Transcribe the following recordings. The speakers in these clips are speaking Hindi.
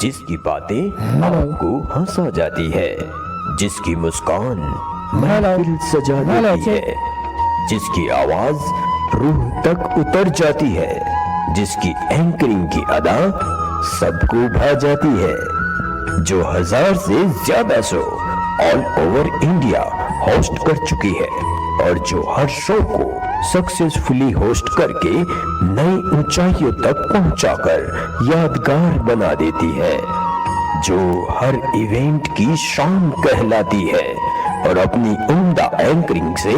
जिसकी बातें आपको हंसा जाती है, जिसकी मुस्कान महफिल सजा देती है, जिसकी आवाज रूह तक उतर जाती है, जिसकी एंकरिंग की अदा सबको भा जाती है, जो 1000 से ज्यादा show all over India host कर चुकी है और जो हर शो को सक्सेसफुली होस्ट करके नई ऊंचाइयों तक पहुंचाकर यादगार बना देती है, जो हर इवेंट की शान कहलाती है और अपनी उम्दा एंकरिंग से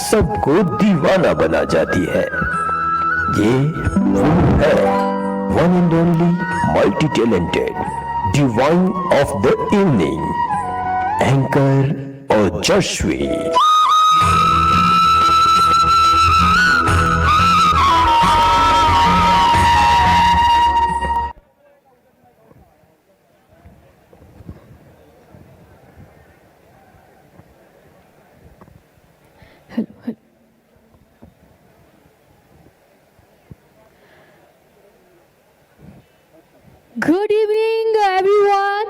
सबको दीवाना बना जाती है। ये वो है one and only multi talented divine of the evening, anchor ओजस्वी। Good evening, everyone.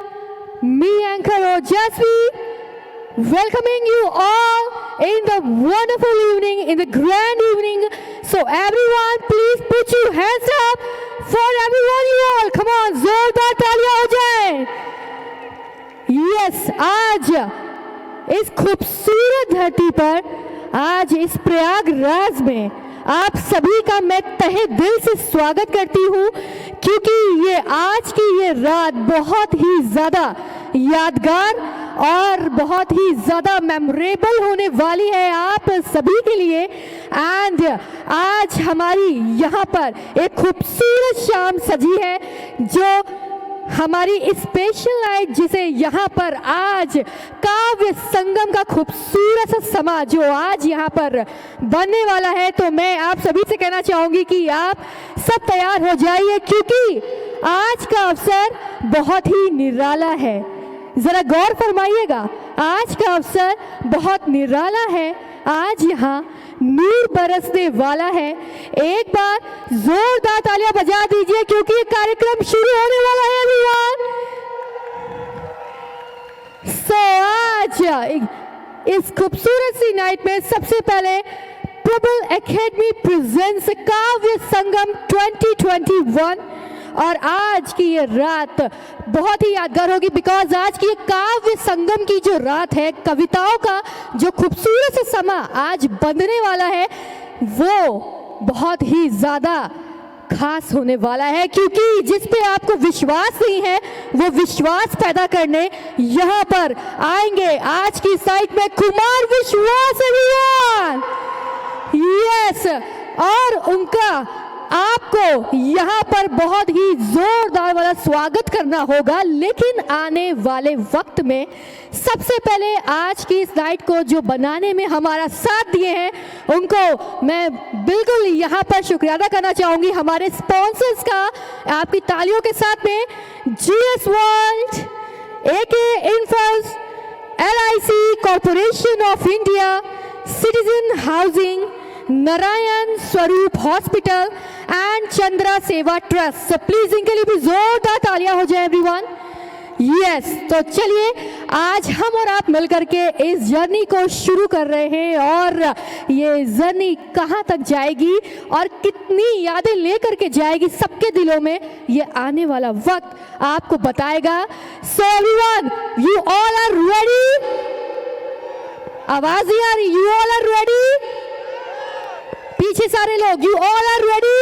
Me, Anchor Ojasvi, welcoming you all in the wonderful evening, in the grand evening. So, everyone, please put your hands up for everyone, you all. Come on, जोरदार तालियां हो जाए. Yes, आज इस खूबसूरत धरती पर, आज इस प्रयागराज में आप सभी का मैं तहे दिल से स्वागत करती हूँ, क्योंकि ये आज की ये रात बहुत ही ज़्यादा यादगार और बहुत ही ज़्यादा मेमोरेबल होने वाली है आप सभी के लिए। एंड आज हमारी यहाँ पर एक खूबसूरत शाम सजी है, जो हमारी स्पेशल नाइट, जिसे यहाँ पर आज काव्य संगम का खूबसूरत सा समा जो आज यहाँ पर बनने वाला है, तो मैं आप सभी से कहना चाहूँगी कि आप सब तैयार हो जाइए, क्योंकि आज का अवसर बहुत ही निराला है। ज़रा गौर फरमाइएगा, आज का अवसर बहुत निराला है। आज यहाँ नूर बरसने वाला है। एक बार जोरदार तालियां बजा दीजिए, क्योंकि ये कार्यक्रम शुरू होने वाला है एवरीवन। सो आज इस खूबसूरत सी नाइट में सबसे पहले प्रबल एकेडमी प्रेजेंट्स काव्य संगम 2021, और आज की ये रात बहुत ही यादगार होगी, बिकॉज आज की ये काव्य संगम की जो रात है, कविताओं का जो खूबसूरत सा समा आज बंधने वाला है, वो बहुत ही ज़्यादा खास होने वाला है, क्योंकि जिस पे आपको विश्वास नहीं है, वो विश्वास पैदा करने यहाँ पर आएंगे आज की साइट में कुमार विश्वास एवरीवन। यस, और उनका आपको यहाँ पर बहुत ही जोरदार वाला स्वागत करना होगा। लेकिन आने वाले वक्त में सबसे पहले आज की इस नाइट को जो बनाने में हमारा साथ दिए हैं, उनको मैं बिल्कुल यहाँ पर शुक्रिया अदा करना चाहूँगी, हमारे स्पॉन्सर्स का आपकी तालियों के साथ में। GS world, AK infos, LIC corporation of India, citizen housing, Narayan स्वरूप हॉस्पिटल एंड चंद्रा सेवा ट्रस्ट। सो प्लीज इनके लिए भी जोरदार तालियां हो जाए एवरीवन। यस, तो चलिए आज हम और आप मिलकर के इस जर्नी को शुरू कर रहे हैं, और ये जर्नी कहाँ तक जाएगी और कितनी यादें लेकर के जाएगी सबके दिलों में, ये आने वाला वक्त आपको बताएगा। So everyone, you all are ready? आवाज नहीं आ रही? You all are ready? पीछे सारे लोग, यू ऑल आर रेडी?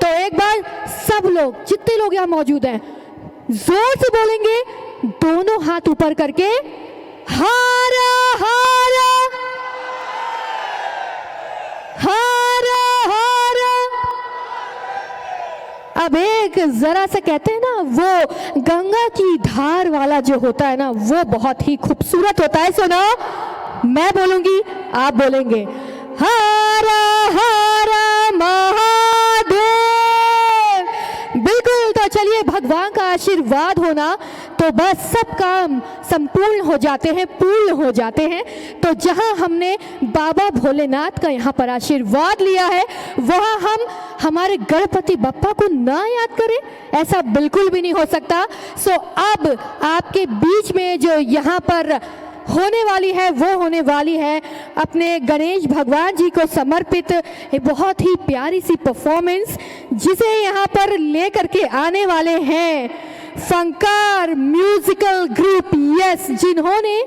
तो एक बार सब लोग, जितने लोग यहाँ मौजूद हैं, जोर से बोलेंगे, दोनों हाथ ऊपर करके, हारा हारा हारा हारा। अब एक जरा सा कहते हैं ना, वो गंगा की धार वाला जो होता है ना, वो बहुत ही खूबसूरत होता है। सुनो, मैं बोलूंगी, आप बोलेंगे, हारा हारा महादेव। बिल्कुल, तो चलिए, भगवान का आशीर्वाद होना तो बस सब काम संपूर्ण हो जाते हैं, पूर्ण हो जाते हैं। तो जहां हमने बाबा भोलेनाथ का यहाँ पर आशीर्वाद लिया है, वहाँ हम हमारे गणपति बप्पा को ना याद करें, ऐसा बिल्कुल भी नहीं हो सकता। सो अब आपके बीच में जो यहाँ पर होने वाली है वो होने वाली है अपने गणेश भगवान जी को समर्पित एक बहुत ही प्यारी सी परफॉर्मेंस, जिसे यहाँ पर लेकर के आने वाले हैं फंकार म्यूजिकल ग्रुप। यस, जिन्होंने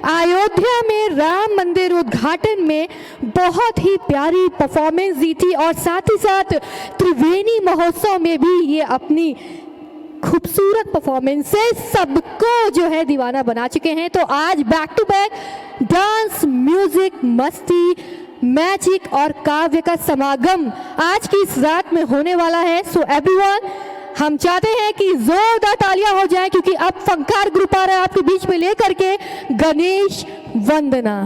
अयोध्या में राम मंदिर उद्घाटन में बहुत ही प्यारी परफॉर्मेंस दी थी और साथ ही साथ त्रिवेणी महोत्सव में भी ये अपनी खूबसूरत परफॉर्मेंस से सबको जो है दीवाना बना चुके हैं। तो आज back to back dance, music, मस्ती, मैजिक और काव्य का समागम आज की इस रात में होने वाला है। सो एवरीवन, हम चाहते हैं कि जोरदार तालियां हो जाए, क्योंकि अब फंकार ग्रुप आ रहा है आपके बीच में लेकर के गणेश वंदना।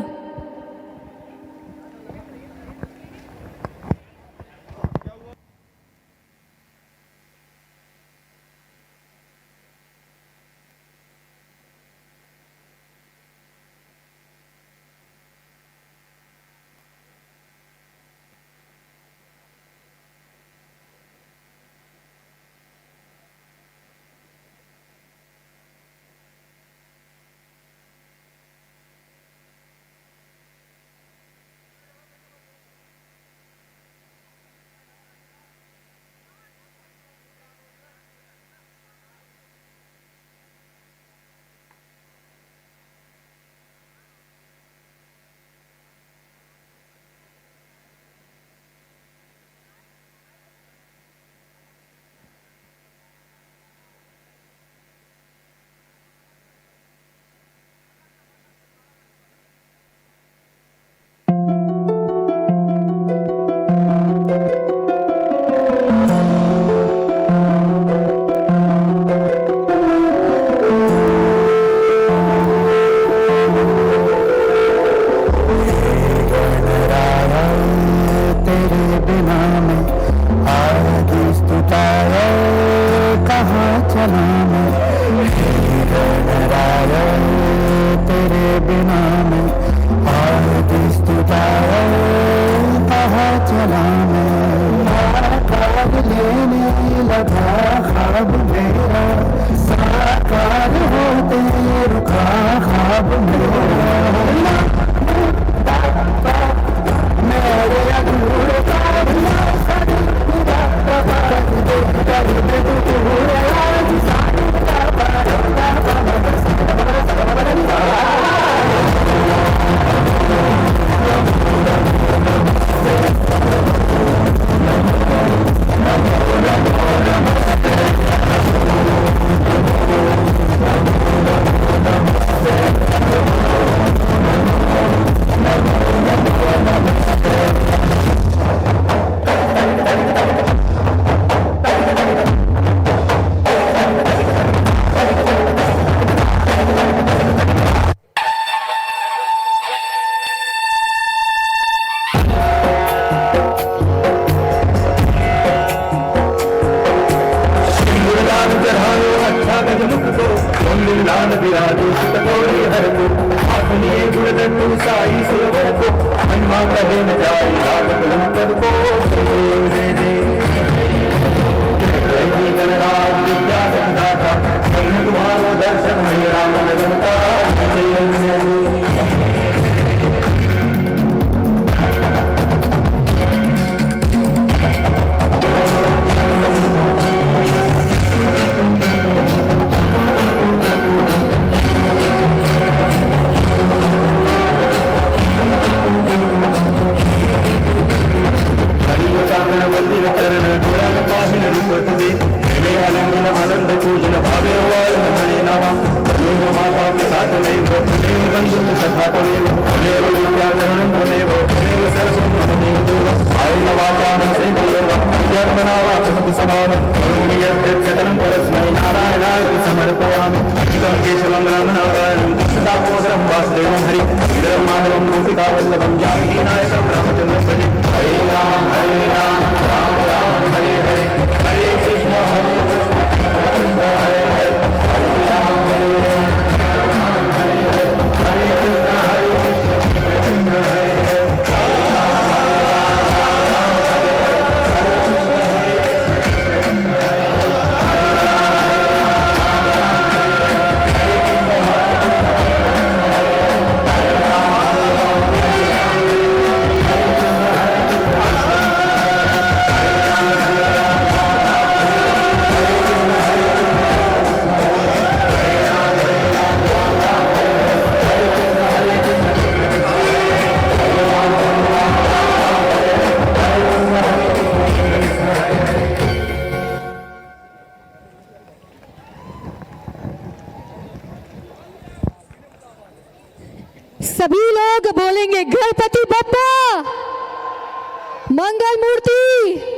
मंगल मूर्ति।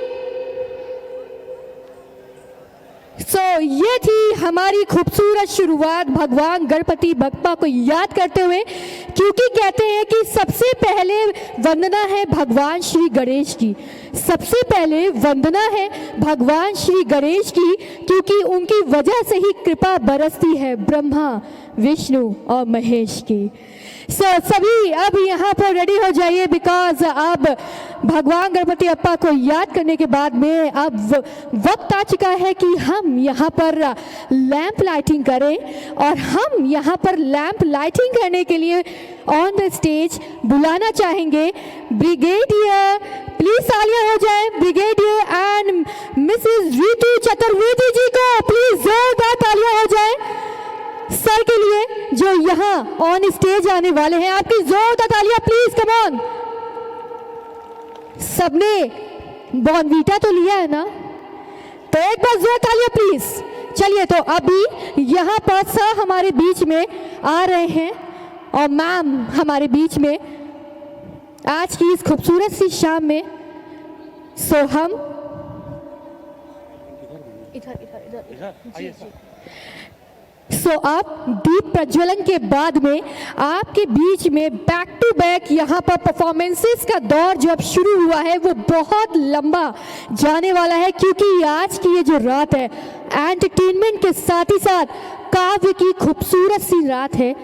ये थी हमारी खूबसूरत शुरुआत भगवान गणपति बप्पा को याद करते हुए, क्योंकि कहते हैं कि सबसे पहले वंदना है भगवान श्री गणेश की। सबसे पहले वंदना है भगवान श्री गणेश की, क्योंकि उनकी वजह से ही कृपा बरसती है ब्रह्मा विष्णु और महेश की। सभी अब यहाँ पर रेडी हो जाइए, बिकॉज अब भगवान गणपति बप्पा को याद करने के बाद में अब वक्त आ चुका है कि हम यहाँ पर लैंप लाइटिंग करें। और हम यहाँ पर लैंप लाइटिंग करने के लिए ऑन द स्टेज बुलाना चाहेंगे ब्रिगेडियर, प्लीज तालियां हो जाए, brigadier and Mrs Ritu Chaturvedi ji को प्लीज जोरदार तालियां हो जाए सर के लिए जो यहाँ ऑन स्टेज आने वाले हैं। आपकी जोरदार तालियां प्लीज, कम ऑन। सबने बॉर्नवीटा तो लिया है ना, तो एक बार जोर तालियां प्लीज। चलिए, तो अभी यहाँ पर सर हमारे बीच में आ रहे हैं और मैम हमारे बीच में आज की इस खूबसूरत सी शाम में। हम अब दीप प्रज्वलन के बाद में आपके बीच में बैक टू बैक यहाँ पर परफॉर्मेंसेस का दौर जो अब शुरू हुआ है वो बहुत लंबा जाने वाला है, क्योंकि आज की ये जो रात है एंटरटेनमेंट के साथ ही साथ काव्य की खूबसूरत सी रात है।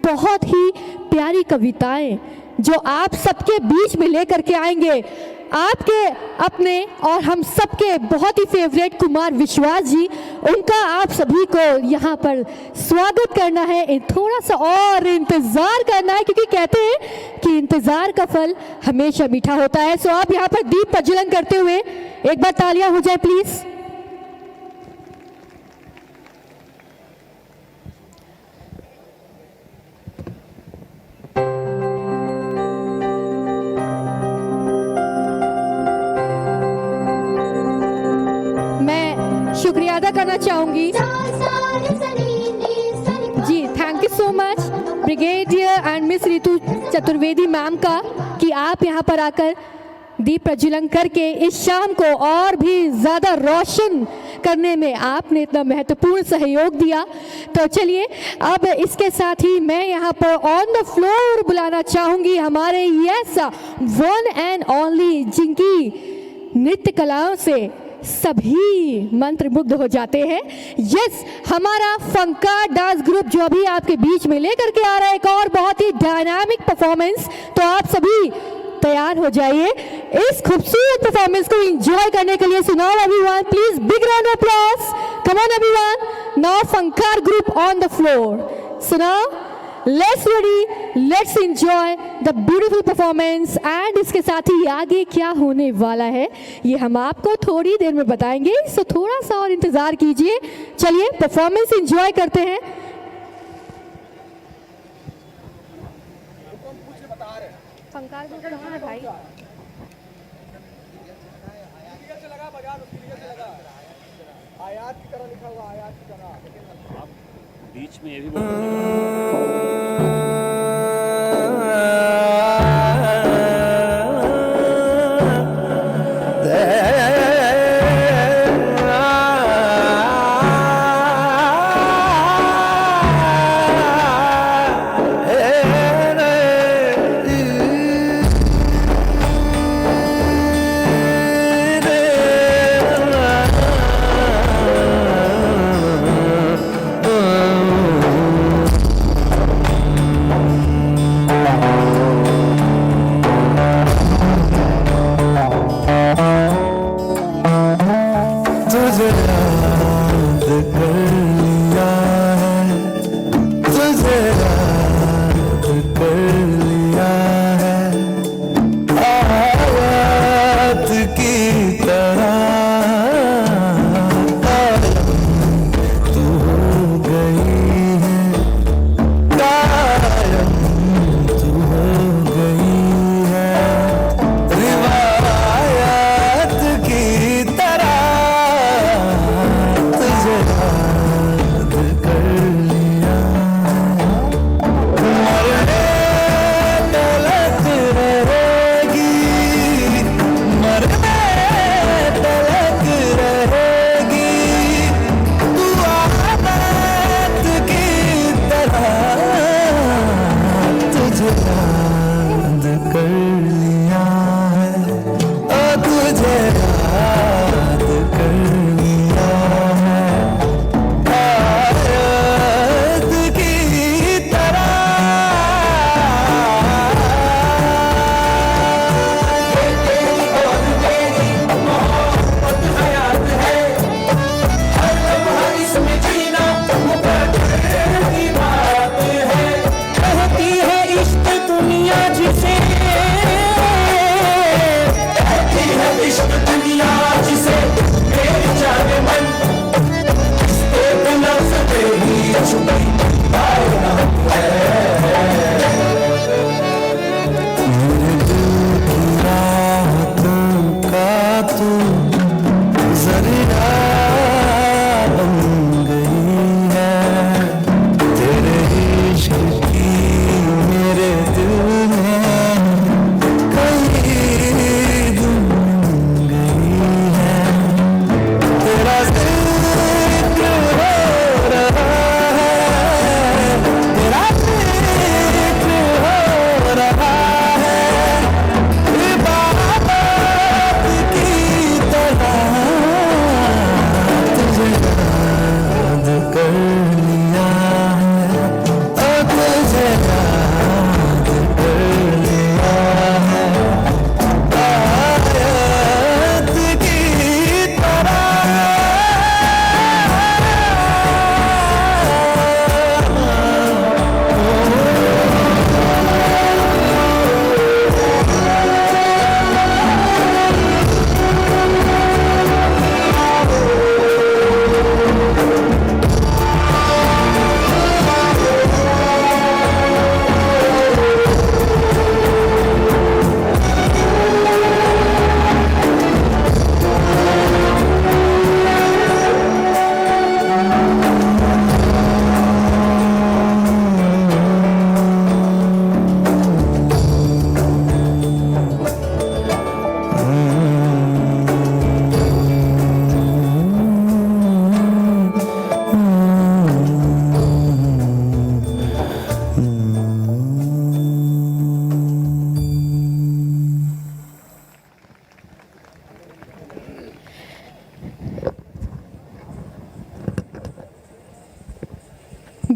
बहुत ही प्यारी कविताएं जो आप सबके बीच में लेकर के आएंगे आपके अपने और हम सबके बहुत ही फेवरेट कुमार विश्वास जी। उनका आप सभी को यहाँ पर स्वागत करना है, थोड़ा सा और इंतजार करना है, क्योंकि कहते हैं कि इंतजार का फल हमेशा मीठा होता है। सो आप यहाँ पर दीप प्रज्वलन करते हुए एक बार तालियां हो जाए प्लीज। शुक्रिया अदा करना चाहूंगी जी, thank you so much brigadier and Miss Ritu Chaturvedi ma'am का, कि आप यहाँ पर आकर दीप प्रज्वलन करके इस शाम को और भी ज़्यादा रोशन करने में आपने इतना महत्वपूर्ण सहयोग दिया। तो चलिए, अब इसके साथ ही मैं यहाँ पर ऑन द फ्लोर बुलाना चाहूँगी हमारे यस वन एंड ओनली, जिनकी नृत्य कलाओं से सभी मंत्रमुग्ध हो जाते हैं। यस, हमारा फंकार डांस ग्रुप जो अभी आपके बीच में लेकर के आ रहा है एक और बहुत ही डायनामिक परफॉर्मेंस। तो आप सभी तैयार हो जाइए इस खूबसूरत परफॉर्मेंस को एंजॉय करने के लिए। So now everyone please big round of applause, come on everyone, now Fankar group on the floor. So now let's ready, let's enjoy the beautiful performance. And इसके साथ ही आगे क्या होने वाला है ये हम आपको थोड़ी देर में बताएंगे, सो थोड़ा सा और इंतजार कीजिए। चलिए परफॉर्मेंस एंजॉय करते हैं। फंकार ग्रुप कहाँ है भाई? आयात की तरह लिखा हुआ, आयात की तरह। आप बीच में ये भी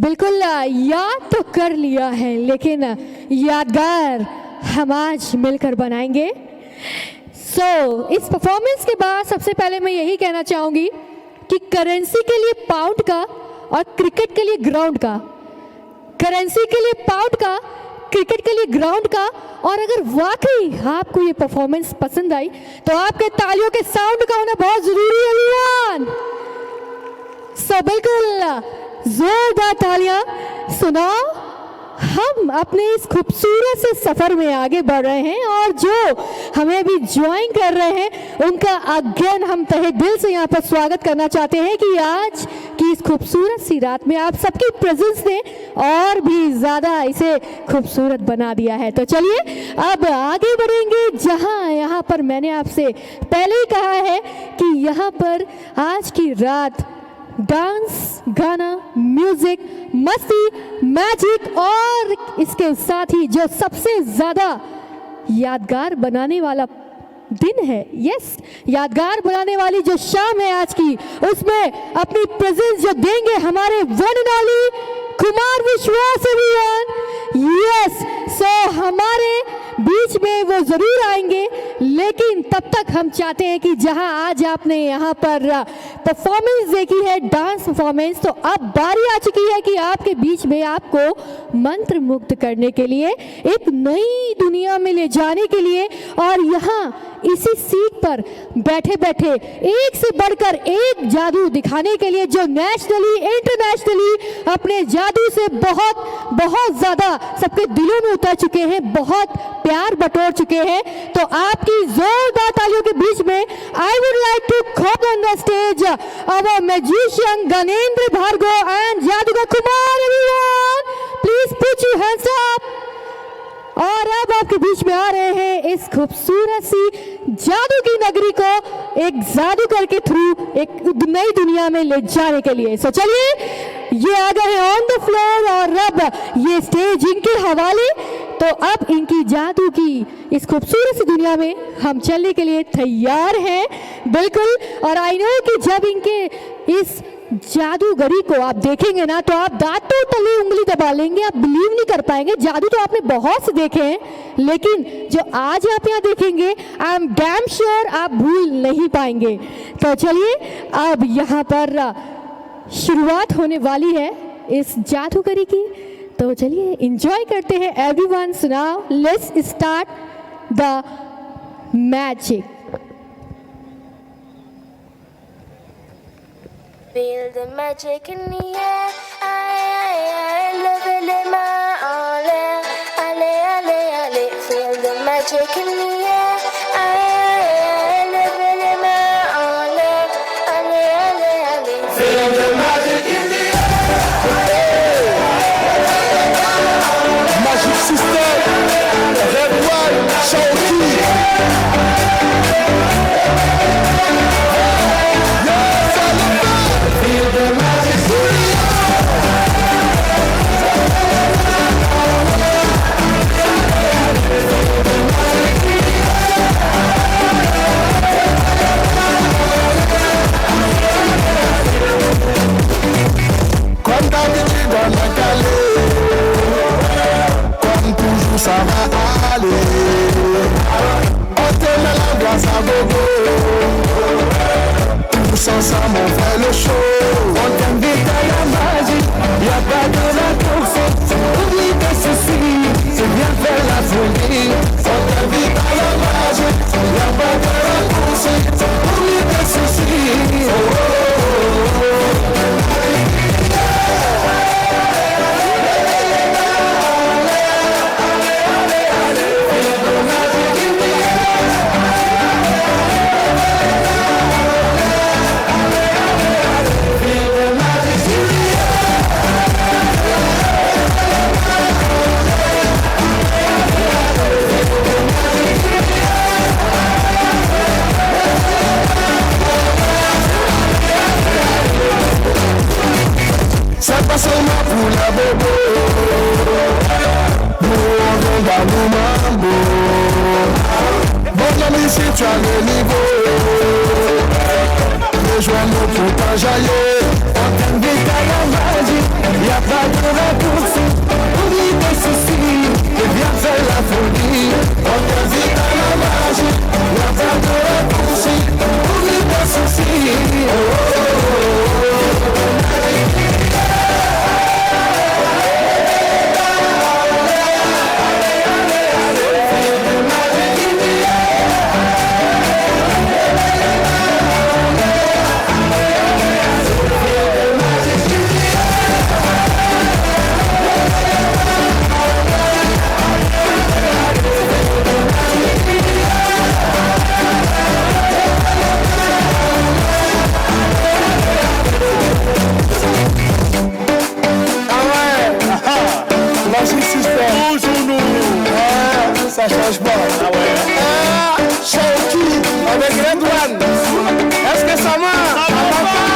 बिल्कुल याद तो कर लिया है, लेकिन यादगार हम आज मिलकर बनाएंगे। इस परफॉर्मेंस के बाद सबसे पहले मैं यही कहना चाहूँगी कि करेंसी के लिए पाउंड का और क्रिकेट के लिए ग्राउंड का, करेंसी के लिए पाउंड का, क्रिकेट के लिए ग्राउंड का। और अगर वाकई आपको ये परफॉर्मेंस पसंद आई तो आपके तालियों के साउंड का होना बहुत जरूरी है एवरीवन। बिल्कुल जोरदार तालियां सुनाओ। हम अपने इस खूबसूरत से सफर में आगे बढ़ रहे हैं और जो हमें भी ज्वाइन कर रहे हैं उनका अगेन हम तहे दिल से यहाँ पर स्वागत करना चाहते हैं कि आज की इस खूबसूरत सी रात में आप सबकी प्रेजेंस ने और भी ज़्यादा इसे खूबसूरत बना दिया है। तो चलिए अब आगे बढ़ेंगे, जहाँ यहाँ पर मैंने आपसे पहले ही कहा है कि यहाँ पर आज की रात डांस, गाना, म्यूजिक, मस्ती, मैजिक और इसके साथ ही जो सबसे ज़्यादा यादगार बनाने वाला दिन है, यस, यादगार बनाने वाली जो शाम है आज की, उसमें अपनी प्रेजेंस जो देंगे हमारे वन एंड ओनली कुमार विश्वास एवरीवन। यस, हमारे बीच में वो जरूर आएंगे, लेकिन तब तक हम चाहते हैं कि जहां आज आपने यहाँ पर परफॉर्मेंस देखी है, डांस परफॉर्मेंस, तो अब बारी आ चुकी है कि आपके बीच में आपको मंत्र मुग्ध करने के लिए, एक नई दुनिया में ले जाने के लिए और यहाँ इसी सीट पर बैठे बैठे एक से बढ़कर एक जादू दिखाने के लिए जो नेशनली इंटरनेशनली अपने जादू से बहुत बहुत ज्यादा सबके दिलों में उतर चुके हैं, बहुत प्यार बटोर चुके हैं। तो आपकी जोरदार तालियों के बीच में I would like to call on the stage our magician Ganendra Bhargav and जादूगर Kumar everyone, please put your hands up. और अब आपके बीच में आ रहे हैं इस खूबसूरत सी जादू की नगरी को एक जादूगर के थ्रू एक नई दुनिया में ले जाने के लिए। सो चलिए, ये आ गए हैं ऑन द फ्लोर और अब ये स्टेज इनके हवाले। तो अब इनकी जादू की इस खूबसूरत सी दुनिया में हम चलने के लिए तैयार हैं, बिल्कुल। और आई नो कि जब इनके इस जादूगरी को आप देखेंगे ना तो आप दांतों तले उंगली दबा लेंगे, आप बिलीव नहीं कर पाएंगे। जादू तो आपने बहुत से देखे हैं, लेकिन जो आज आप यहाँ देखेंगे आई एम डैम श्योर आप भूल नहीं पाएंगे। तो चलिए, अब यहाँ पर शुरुआत होने वाली है इस जादूगरी की, तो चलिए एंजॉय करते हैं एवरीवन। सुनाओ, let's start the magic. Feel the magic in the air, I love it in my all, ale, ale, ale. Feel the magic in the air, I love it in my all, ale, ale, ale. Feel the magic in the air. Magic system, red, white, show ça va aller. On te met la glace à gogo. Tous ensemble on fait le show. On t'invite à la magie, y'a pas de la course. Oublie tes soucis, c'est bien faire la folie. On t'invite à la magie, y'a pas de la course. Oublie tes soucis. Oh, oh, oh, oh. C'est pas seulement pour la bobo. Nous on vient dans nos mambo. Bon ami si tu as le niveau, rejoins-nous pour t'enjailler. On t'invite à la magie, y a pas de raccourci. Oublie tes soucis et viens faire la folie. On t'invite à la magie, y a pas de raccourci. Oublie tes soucis. Oh, oh, oh, oh. Ça change pas. Ah ouais. Shawky avec Red One. Est-ce que ça marche? Ça marche pas.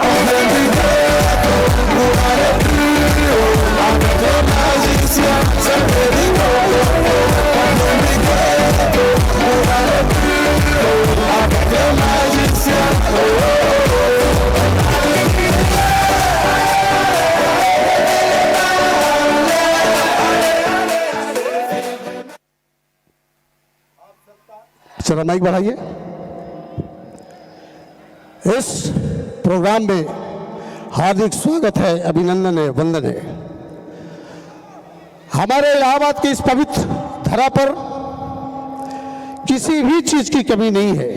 On vient du ghetto pour aller plus haut. Avec les magiciens, c'est rigolo. On vient du ghetto pour aller plus haut. Avec les magiciens. जरा माइक बढ़ाइए। इस प्रोग्राम में हार्दिक स्वागत है, अभिनंदन है, वंदन है। हमारे इलाहाबाद की इस पवित्र धरा पर किसी भी चीज की कमी नहीं है।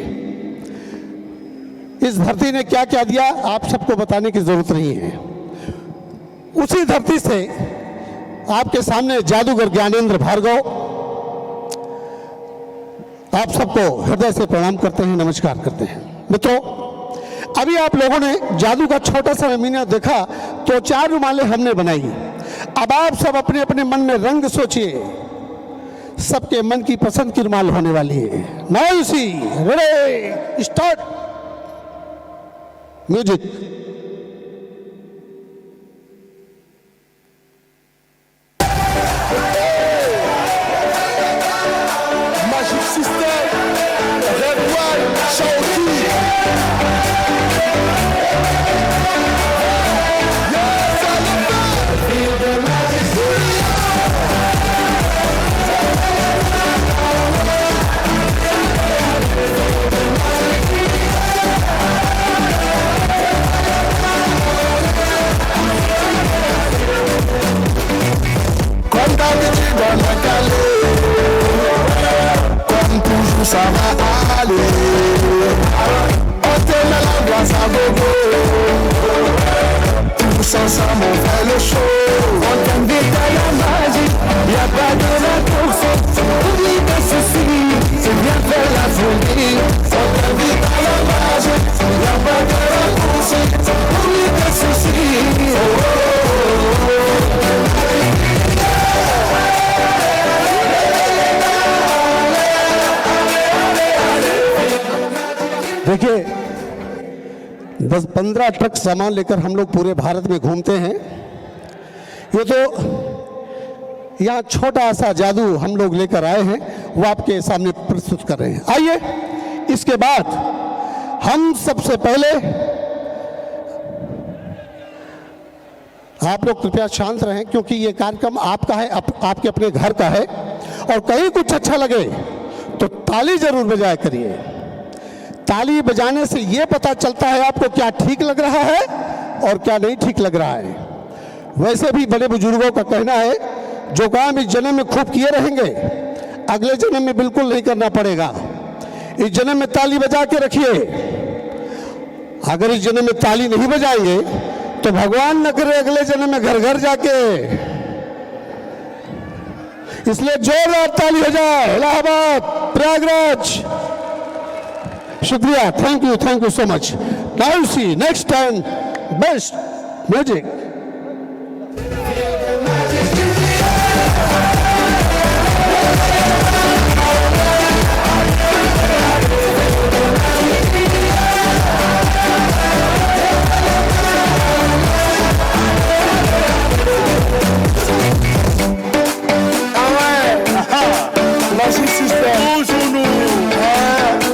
इस धरती ने क्या क्या दिया आप सबको बताने की जरूरत नहीं है। उसी धरती से आपके सामने जादूगर ज्ञानेंद्र भार्गव आप सबको हृदय से प्रणाम करते हैं, नमस्कार करते हैं। मित्रों, अभी आप लोगों ने जादू का छोटा सा नमूना देखा तो 4 रुमालें हमने बनाई। अब आप सब अपने अपने मन में रंग सोचिए, सबके मन की पसंद की रुमाल होने वाली है। Now you see, ready, start, music. Ça va aller. On te met la glace à gogo. Tous ensemble on fait le show. On t'invite à la magie, y a pas de raccourci. Oublie tes soucis, c'est bien faire la folie. On t'invite à la magie, y a pas de raccourci. Oublie tes soucis. Oh, oh, oh, oh. देखिए, 10-15 ट्रक सामान लेकर हम लोग पूरे भारत में घूमते हैं। ये तो यहाँ छोटा सा जादू हम लोग लेकर आए हैं, वो आपके सामने प्रस्तुत कर रहे हैं। आइए, इसके बाद हम सबसे पहले, आप लोग कृपया शांत रहें क्योंकि ये कार्यक्रम आपका है, आपके अपने घर का है। और कहीं कुछ अच्छा लगे तो ताली जरूर बजाया करिए। ताली बजाने से ये पता चलता है आपको क्या ठीक लग रहा है और क्या नहीं ठीक लग रहा है। वैसे भी बड़े बुजुर्गों का कहना है, जो काम इस जन्म में खूब किए रहेंगे अगले जन्म में बिल्कुल नहीं करना पड़ेगा। इस जन्म में ताली बजा के रखिए। अगर इस जन्म में ताली नहीं बजाएंगे तो भगवान न करे अगले जन्म में घर घर जाके। इसलिए जोरदार ताली हो जाए। इलाहाबाद, प्रयागराज। शुक्रिया, thank you so much. Now you see next and best music.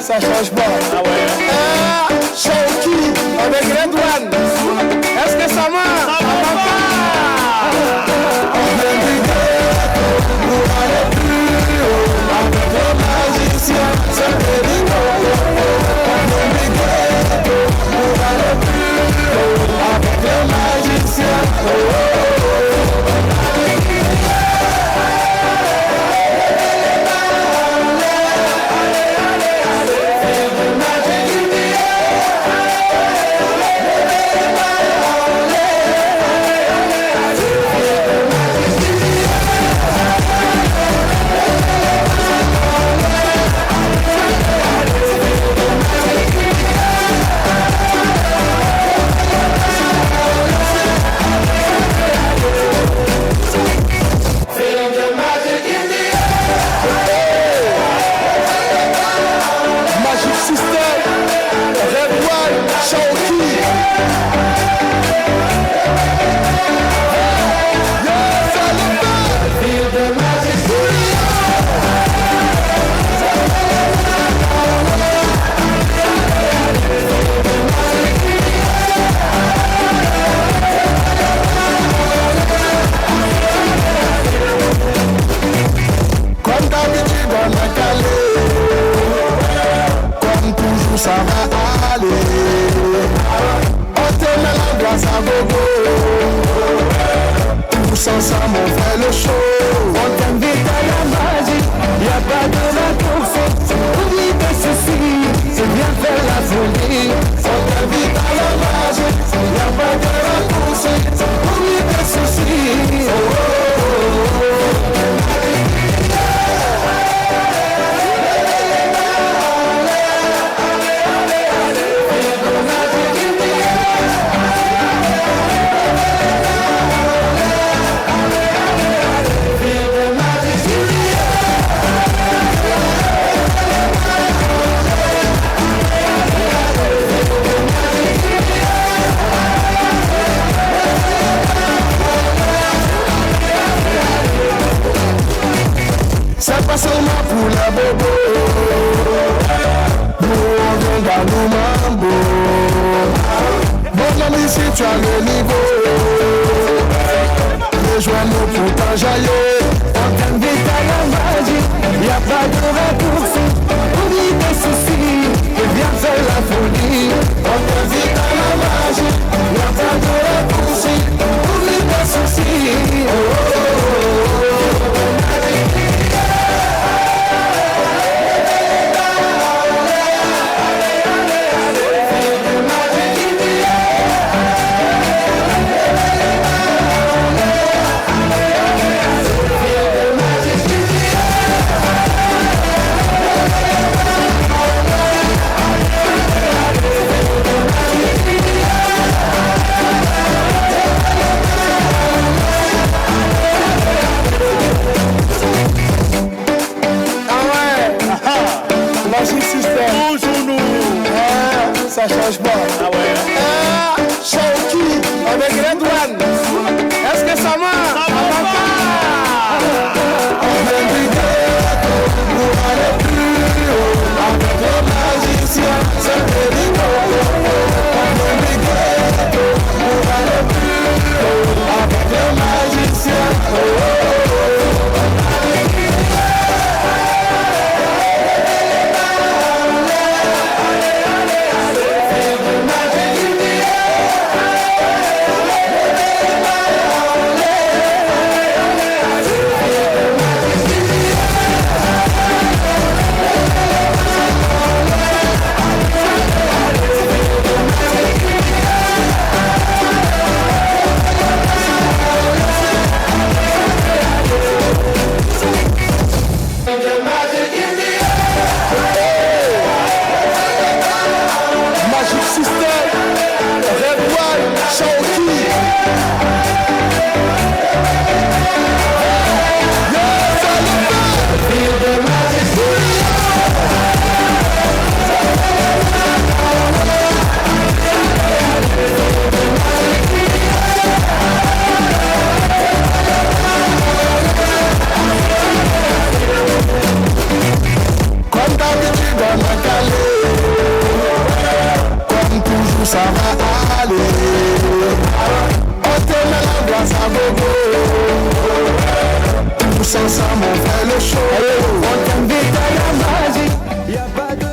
Ça change pas. Ah ouais. Shawky avec Red One. Est-ce que ça ça marche, ça va pas. On vient du ghetto pour aller plus haut. Avec les magiciens, c'est Perico. On vient du ghetto pour aller plus haut. Avec les magiciens, ça va aller. On te met la glace à gogo. Tous ensemble on fait le show. On t'invite à la magie. Y'a pas de raccourci. Oublie tes soucis. C'est bien faire la folie. On t'invite à la magie. Y'a pas de raccourci. Oublie tes soucis. Oh, oh, oh, oh. C'est pas seulement pour la bobo. Nous on vient dans nos mambo. Bon ami si tu as le niveau. Rejoins-nous pour t'enjailler. On t'invite à la magie. Y'a pas de raccourci. Oublie tes soucis et viens faire la folie. On t'invite à la magie. Y'a pas de raccourci. Oublie tes soucis. Oh, oh, oh, oh. Ça change pas. Ah ouais. Shawky avec Red One. Est-ce que ça marche? Ça va pas. On vient du ghetto pour aller plus haut. Avec les magiciens, c'est Perico. On vient du ghetto pour aller plus haut. Avec les magiciens. Oh, oh, oh, oh.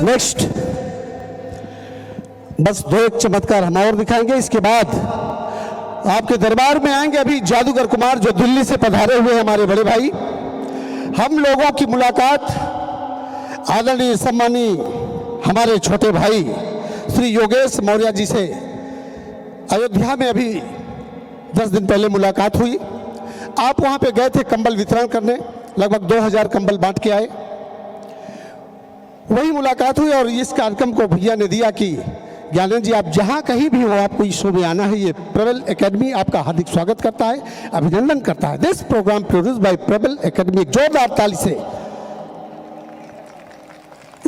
Next बस दो एक चमत्कार हम और दिखाएंगे, इसके बाद आपके दरबार में आएंगे अभी जादूगर कुमार जो दिल्ली से पधारे हुए हैं हमारे बड़े भाई। हम लोगों की मुलाकात आदरणीय सम्मानीय हमारे छोटे भाई श्री योगेश मौर्य जी से अयोध्या में अभी 10 दिन पहले मुलाकात हुई। आप वहां पे गए थे कंबल वितरण करने, लगभग 2000 कंबल बांट के आए। वही मुलाकात हुई और इस कार्यक्रम को भैया ने दिया कि ज्ञानेंद्र जी आप जहां कहीं भी हो, आपको इस शो में आना है। ये प्रबल एकेडमी आपका हार्दिक स्वागत करता है, अभिनंदन करता है। दिस प्रोग्राम प्रोड्यूस्ड बाय प्रबल एकेडमी। जोरदार ताली से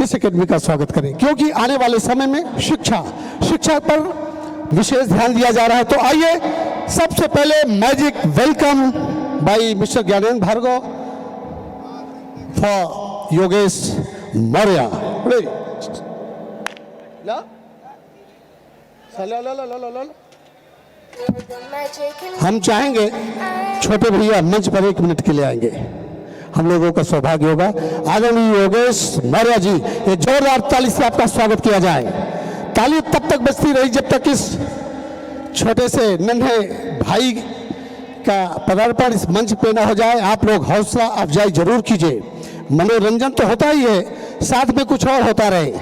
इस एकेडमी का स्वागत करें, क्योंकि आने वाले समय में शिक्षा पर विशेष ध्यान दिया जा रहा है। तो आइए सबसे पहले magic welcome by mister Gyanendra Bhargava for Yogesh Maurya. हम चाहेंगे छोटे भैया मंच पर 1 मिनट के लिए आएंगे, हम लोगों का सौभाग्य होगा। आदरणीय योगेश मौर्य जी, ये जोरदार ताली से आपका स्वागत किया जाए। ताली तब तक बजती रही जब तक इस छोटे से नन्हे भाई का पदार्पण इस मंच पे ना हो जाए। आप लोग हौसला अफजाई जरूर कीजिए, मनोरंजन तो होता ही है, साथ में कुछ और होता रहे।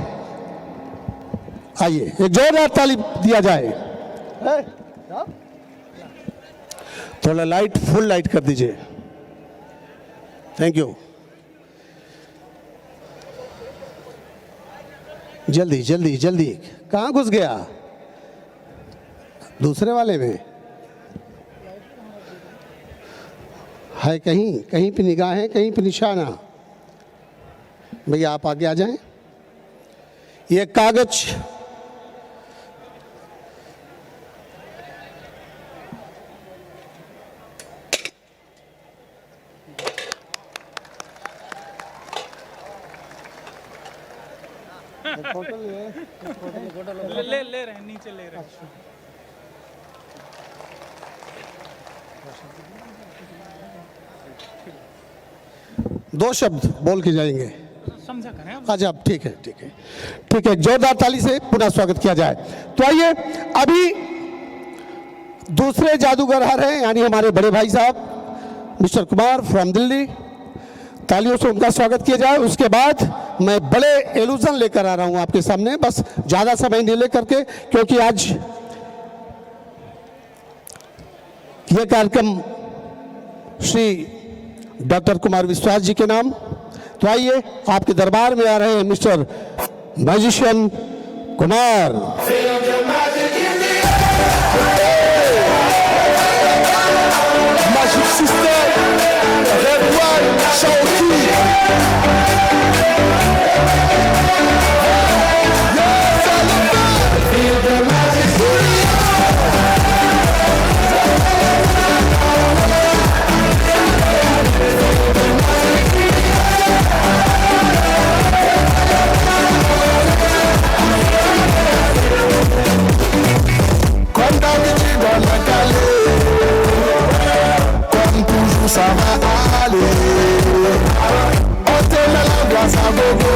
आइए एक जोरदार ताली दिया जाए। थोड़ा लाइट, फुल लाइट कर दीजिए। Thank you. जल्दी जल्दी जल्दी, कहाँ घुस गया? दूसरे वाले में है, कहीं पे निगाहें, कहीं पे निशाना। भैया आप आगे आ जाएं। ये कागज ले रहे हैं, नीचे ले रहे हैं। दो शब्द बोल के जाएंगे, समझा करें। अच्छा ठीक है ठीक है ठीक है। जोरदार ताली से पुनः स्वागत किया जाए। तो आइए अभी दूसरे जादूगर आ रहे हैं, यानी हमारे बड़े भाई साहब मिस्टर कुमार फ्रॉम दिल्ली। तालियों से उनका स्वागत किया जाए। उसके बाद मैं बड़े एलुजन लेकर आ रहा हूं आपके सामने, बस ज्यादा समय नहीं लेकर के, क्योंकि आज यह कार्यक्रम श्री डॉक्टर कुमार विश्वास जी के नाम। तो आइए आपके दरबार में आ रहे हैं mister magician Kumar. Magic System, Red One, Shawty. Yes, I love that. Feel the magic. Quando mi dico la calle, comme toujours ça va aller. On te met la glace à gogo.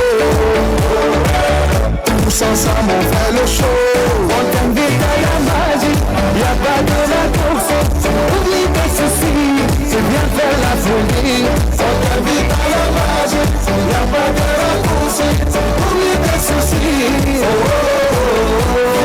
Tous ensemble on fait le show. On t'invite à la magie, y'a pas de raccourci. Oublie tes soucis, c'est bien faire la folie. On t'invite à la magie, y'a pas de raccourci. Oublie tes soucis. Oh, oh, oh, oh.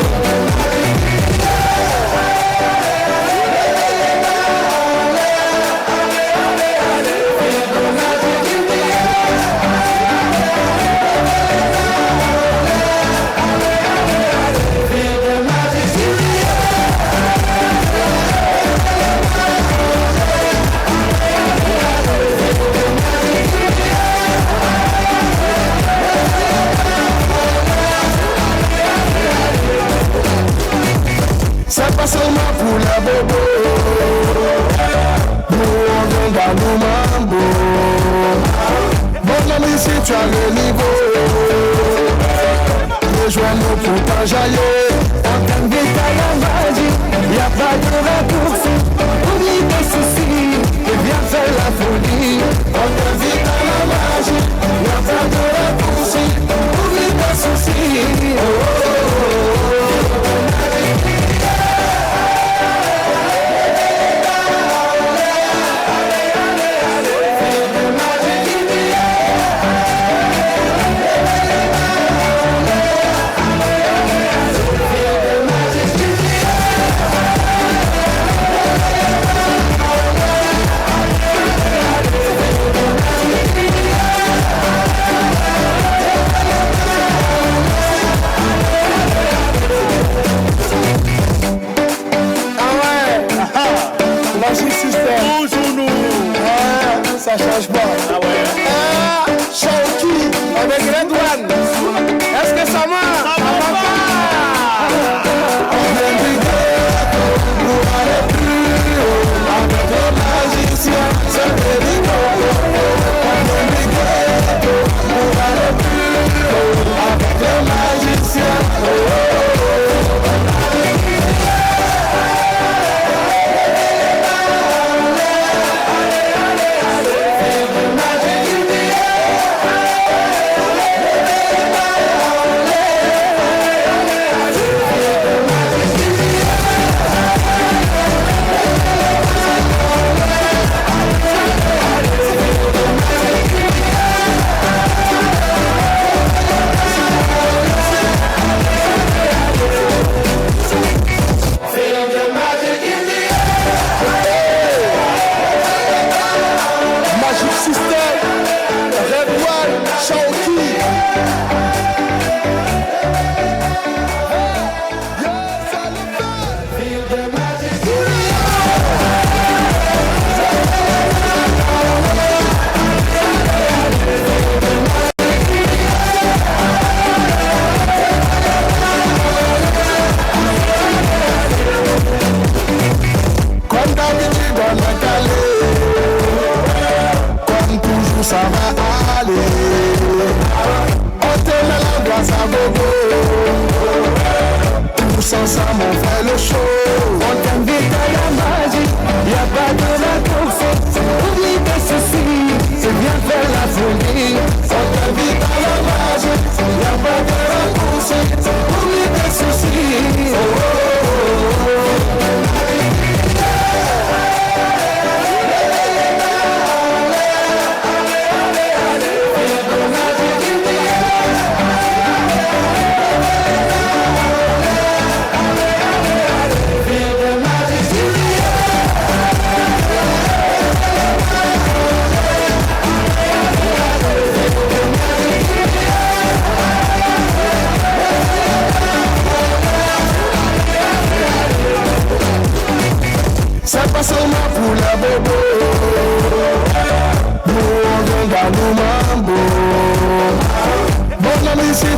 C'est pas seulement pour la bobo. Nous on vient dans nos mambo. Bon ami si tu as le niveau, rejoins-nous pour t'enjailler. On t'invite à la magie, y'a pas de raccourci. Oublie tes soucis et viens faire la folie. On t'invite à la magie, y'a pas de raccourci. Oublie tes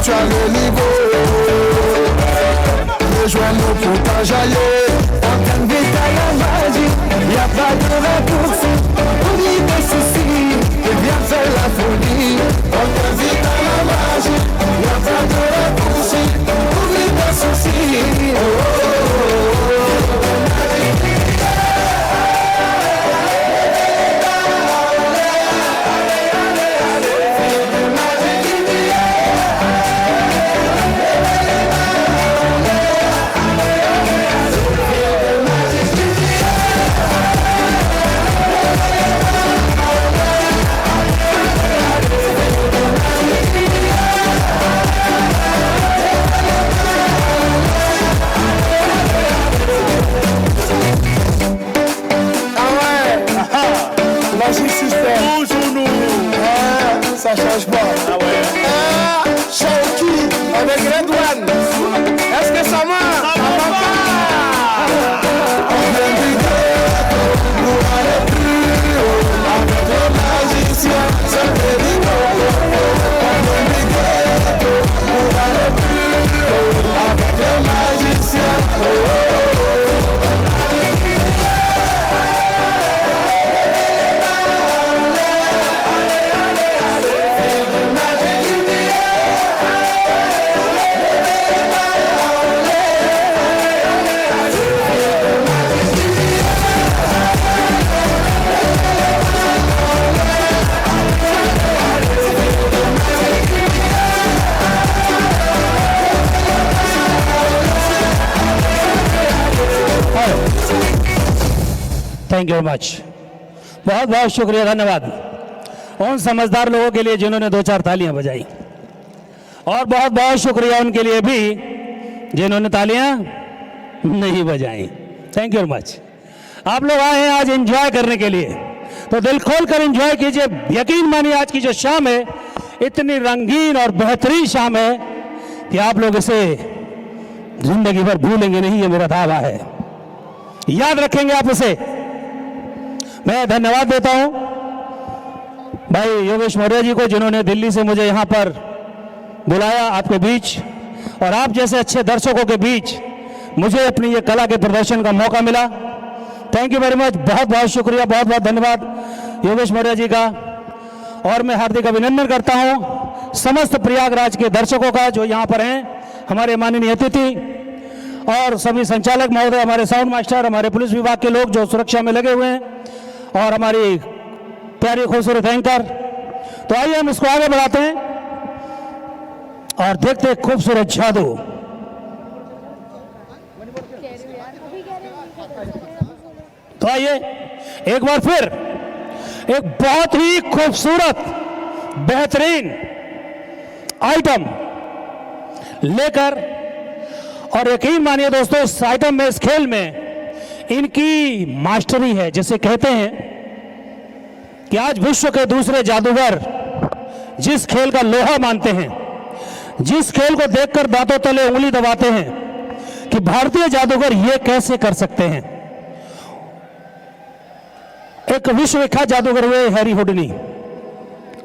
tu as le niveau. Les joies nous pour t'enjailler. Fontaine Vital la magie, y a pas de raccourci. Oublie tes soucis et viens faire la folie. Fontaine Vital la magie, y a pas de raccourci. Oublie tes soucis. Oh, oh, oh, oh. Ça change pas. Ah ouais. Shawky avec Red One. Est-ce que ça marche? Ça va pas. On vient du ghetto pour aller plus haut. Avec le magicien, c'est le rideau. On vient du ghetto pour aller plus haut. Avec le magicien. Oh, oh, oh. Thank you very much. बहुत बहुत शुक्रिया, धन्यवाद उन समझदार लोगों के लिए जिन्होंने 2-4 तालियां बजाई, और बहुत बहुत शुक्रिया उनके लिए भी जिन्होंने तालियां नहीं बजाई। Thank you very much. आप लोग आए हैं आज एंजॉय करने के लिए, तो दिल खोल कर एंजॉय कीजिए। यकीन मानिए आज की जो शाम है इतनी रंगीन और बेहतरीन शाम है कि आप लोग इसे जिंदगी भर भूलेंगे नहीं, ये मेरा दावा है, याद रखेंगे आप इसे। मैं धन्यवाद देता हूं भाई योगेश मौर्य जी को, जिन्होंने दिल्ली से मुझे यहां पर बुलाया आपके बीच, और आप जैसे अच्छे दर्शकों के बीच मुझे अपनी ये कला के प्रदर्शन का मौका मिला। Thank you very much. बहुत बहुत शुक्रिया, बहुत बहुत धन्यवाद योगेश मौर्य जी का। और मैं हार्दिक अभिनंदन करता हूं समस्त प्रयागराज के दर्शकों का जो यहाँ पर हैं, हमारे माननीय अतिथि और सभी संचालक महोदय, हमारे साउंड मास्टर, हमारे पुलिस विभाग के लोग जो सुरक्षा में लगे हुए हैं, और हमारी प्यारी खूबसूरत एंकर। तो आइए हम इसको आगे बढ़ाते हैं और देखते हैं खूबसूरत जादू। तो आइए एक बार फिर एक बहुत ही खूबसूरत बेहतरीन आइटम लेकर, और यकीन मानिए दोस्तों इस आइटम में, इस खेल में इनकी मास्टरी है। जैसे कहते हैं कि आज विश्व के दूसरे जादूगर जिस खेल का लोहा मानते हैं, जिस खेल को देखकर दांतों तले उंगली दबाते हैं कि भारतीय जादूगर ये कैसे कर सकते हैं। एक विश्व विख्यात जादूगर हुए हैरी हुडनी,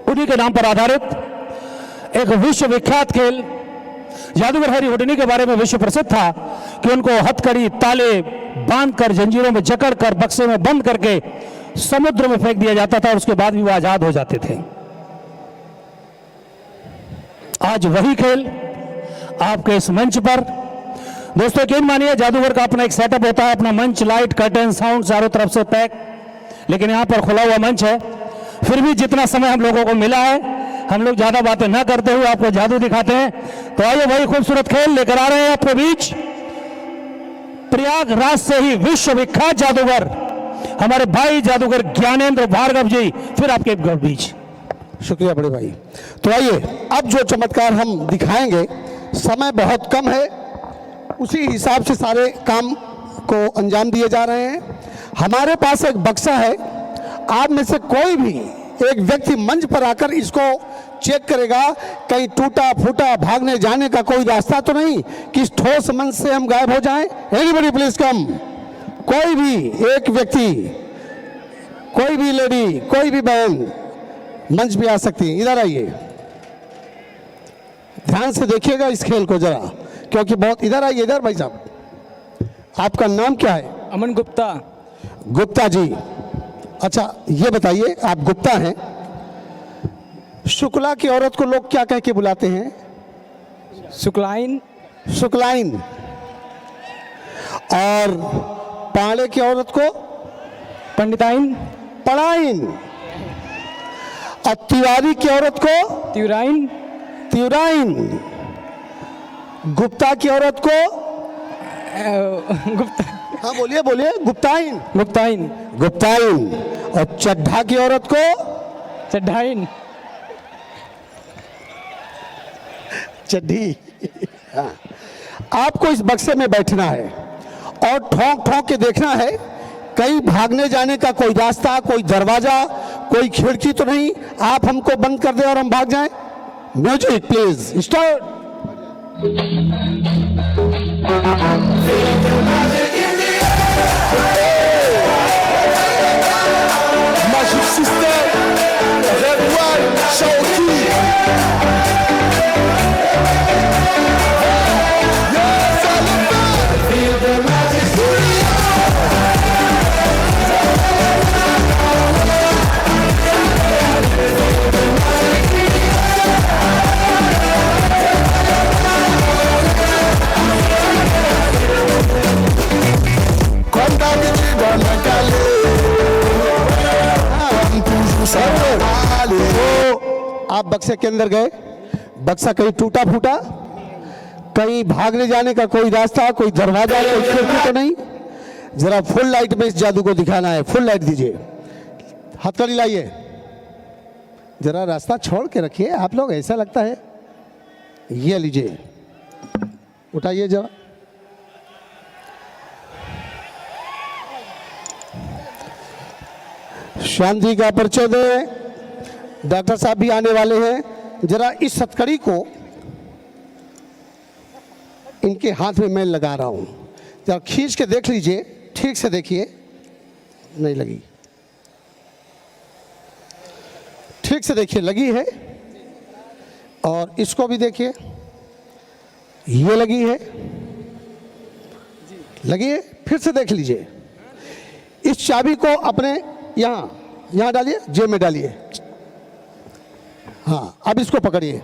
उन्हीं के नाम पर आधारित एक विश्व विख्यात खेल। जादूगर हैरी हुडनी के बारे में विश्व प्रसिद्ध था कि उनको हथकड़ी, ताले बांधकर, जंजीरों में जकड़कर, बक्से में बंद करके समुद्र में फेंक दिया जाता था, और उसके बाद भी वो आजाद हो जाते थे। आज वही खेल आपके इस मंच पर दोस्तों, यकीन मानिए जादूगर का अपना एक सेटअप होता है, अपना मंच, लाइट, कर्टन, साउंड चारों तरफ से पैक, लेकिन यहाँ पर खुला हुआ मंच है। फिर भी जितना समय हम लोगों को मिला है, हम लोग ज्यादा बातें ना करते हुए आपको जादू दिखाते हैं। तो आइए वही खूबसूरत खेल लेकर आ रहे हैं आपके बीच। प्रयागराज से ही विश्व विख्यात जादूगर हमारे भाई जादूगर ज्ञानेंद्र भार्गव जी फिर आपके बीच। शुक्रिया बड़े भाई। तो आइए अब जो चमत्कार हम दिखाएंगे, समय बहुत कम है, उसी हिसाब से सारे काम को अंजाम दिए जा रहे हैं। हमारे पास एक बक्सा है, आप में से कोई भी एक व्यक्ति मंच पर आकर इसको चेक करेगा, कहीं टूटा फूटा भागने जाने का कोई रास्ता तो नहीं कि इस ठोस मंच से हम गायब हो जाएं। Anybody please come. कोई भी एक व्यक्ति, कोई भी लेडी, कोई भी बहन मंच पे आ सकती है, इधर आइए। ध्यान से देखिएगा इस खेल को जरा, क्योंकि बहुत, इधर आइए, इधर भाई साहब, आपका नाम क्या है? अमन गुप्ता। गुप्ता जी, अच्छा ये बताइए, आप गुप्ता हैं, शुक्ला की औरत को लोग क्या कह के बुलाते हैं? शुक्लाइन। शुक्लाइन। और पाड़े की औरत को? पंडिताइन। पड़ाइन। और तिवारी की औरत को? तिवराइन। तिवराइन। गुप्ता की औरत को? गुप्ता। हाँ बोलिए बोलिए। गुप्ताइन। गुप्ताइन। गुप्ताइन। और चड्ढा की औरत को? चड्ढाइन। चड्ढी। हाँ। आपको इस बक्से में बैठना है और ठोंक ठोंक के देखना है कहीं भागने जाने का कोई रास्ता, कोई दरवाजा, कोई खिड़की तो नहीं, आप हमको बंद कर दे और हम भाग जाएं। Music please start. Magic System, Red One, Shawty. Yes, I love that. Feel the magic. Quando mi ci donna calé. तो आप बक्से के अंदर गए, बक्सा कहीं टूटा फूटा, कहीं भागने जाने का कोई रास्ता, कोई दरवाजा, कोई खिड़की तो नहीं। जरा फुल लाइट में इस जादू को दिखाना है, फुल लाइट दीजिए, हथकड़ी लाइए, जरा रास्ता छोड़ के रखिए आप लोग, ऐसा लगता है। ये लीजिए, उठाइए जरा, श्याम जी का परिचय दे। डॉक्टर साहब भी आने वाले हैं। जरा इस हथकड़ी को इनके हाथ में मैं लगा रहा हूं, जरा खींच के देख लीजिए, ठीक से देखिए, नहीं लगी, ठीक से देखिए, लगी है। और इसको भी देखिए, ये लगी है, लगी है, फिर से देख लीजिए। इस चाबी को अपने यहाँ डालिए, जेब में डालिए। हाँ, अब इसको पकड़िए,